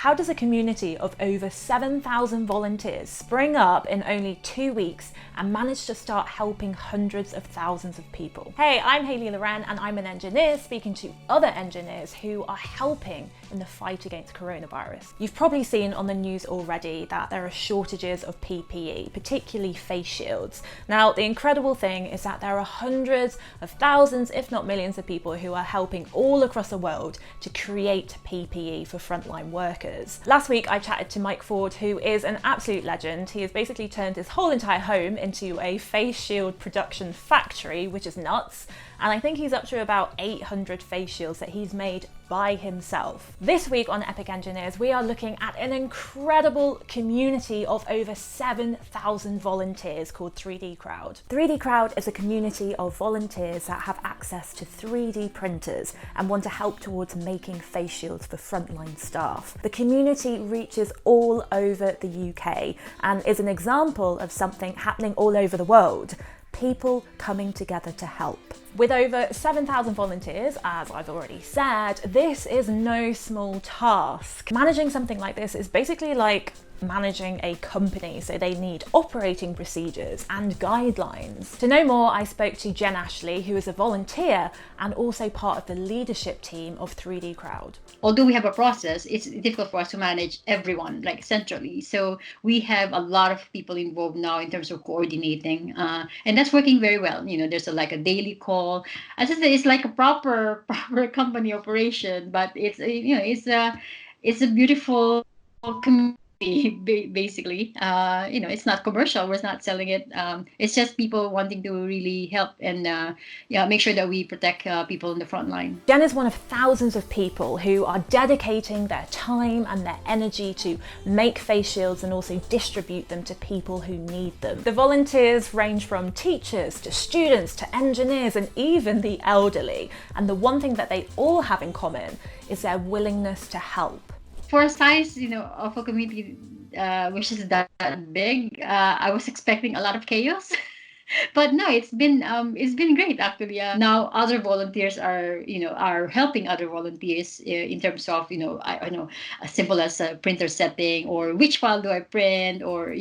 How does a community of over 7,000 volunteers spring up in only 2 weeks and manage to start helping hundreds of thousands of people? Hey, I'm Hayley Loren and I'm an engineer speaking to other engineers who are helping in the fight against coronavirus. You've probably seen on the news already that there are shortages of PPE, particularly face shields. Now, the incredible thing is that there are hundreds of thousands, if not millions of people who are helping all across the world to create PPE for frontline workers. Last week, I chatted to Mike Ford, who is an absolute legend. He has basically turned his whole entire home into a face shield production factory, which is nuts. And I think he's up to about 800 face shields that he's made by himself. This week on Epic Engineers, we are looking at an incredible community of over 7,000 volunteers called 3D Crowd. 3D Crowd is a community of volunteers that have access to 3D printers and want to help towards making face shields for frontline staff. The community reaches all over the UK and is an example of something happening all over the world. People coming together to help. With over 7,000 volunteers, as I've already said, this is no small task. Managing something like this is basically like managing a company, so they need operating procedures and guidelines. To know more, I spoke to Jen Ashley, who is a volunteer and also part of the leadership team of 3D Crowd. Although we have a process, it's difficult for us to manage everyone like centrally. So we have a lot of people involved now in terms of coordinating, and that's working very well. You know, there's like a daily call. As I said, it's like a proper company operation, but it's a beautiful community. Basically, it's not commercial. We're not selling it. It's just people wanting to really help and make sure that we protect people in the front line. Jen is one of thousands of people who are dedicating their time and their energy to make face shields and also distribute them to people who need them. The volunteers range from teachers to students to engineers and even the elderly. And the one thing that they all have in common is their willingness to help. For a size, of a community which is that big, I was expecting a lot of chaos, but no, it's been great actually. Now other volunteers are helping other volunteers in terms of I know as simple as a printer setting or which file do I print or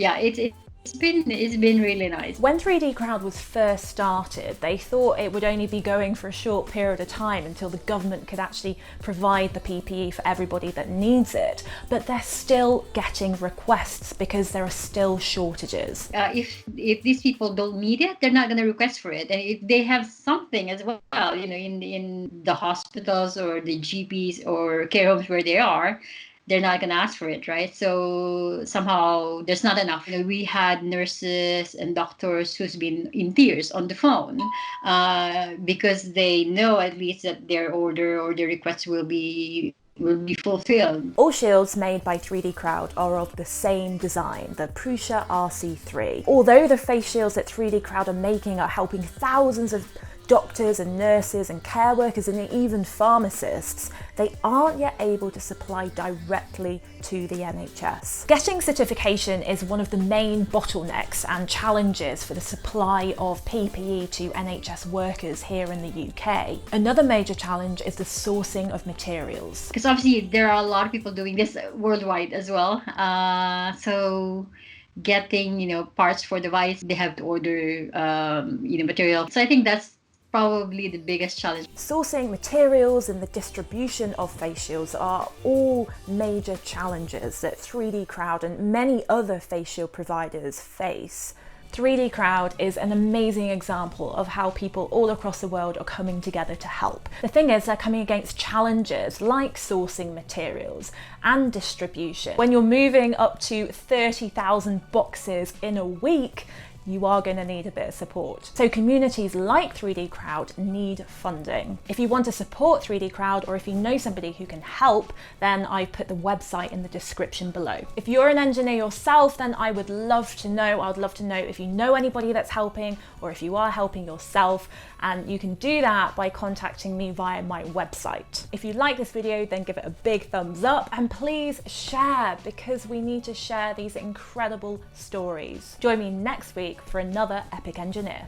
It's been really nice. When 3D Crowd was first started, they thought it would only be going for a short period of time until the government could actually provide the PPE for everybody that needs it. But they're still getting requests because there are still shortages. If these people don't need it, they're not going to request for it. And if they have something as well, in the hospitals or the GPs or care homes where they are, they're not going to ask for it, right? So somehow there's not enough. We had nurses and doctors who's been in tears on the phone because they know at least that their order or their request will be fulfilled. All shields made by 3D Crowd are of the same design, the Prusa RC3. Although the face shields that 3D Crowd are making are helping thousands of doctors and nurses and care workers and even pharmacists, they aren't yet able to supply directly to the NHS. Getting certification is one of the main bottlenecks and challenges for the supply of PPE to NHS workers here in the UK. Another major challenge is the sourcing of materials. Because obviously there are a lot of people doing this worldwide as well. So getting, parts for the device, they have to order, material. So I think that's probably the biggest challenge. Sourcing materials and the distribution of face shields are all major challenges that 3D Crowd and many other face shield providers face. 3D Crowd is an amazing example of how people all across the world are coming together to help. The thing is, they're coming against challenges like sourcing materials and distribution. When you're moving up to 30,000 boxes in a week, you are going to need a bit of support. So communities like 3D Crowd need funding. If you want to support 3D Crowd or if you know somebody who can help, then I've put the website in the description below. If you're an engineer yourself, then I would love to know. I'd love to know if you know anybody that's helping or if you are helping yourself, and you can do that by contacting me via my website. If you like this video, then give it a big thumbs up and please share, because we need to share these incredible stories. Join me next week for another Epic Engineer.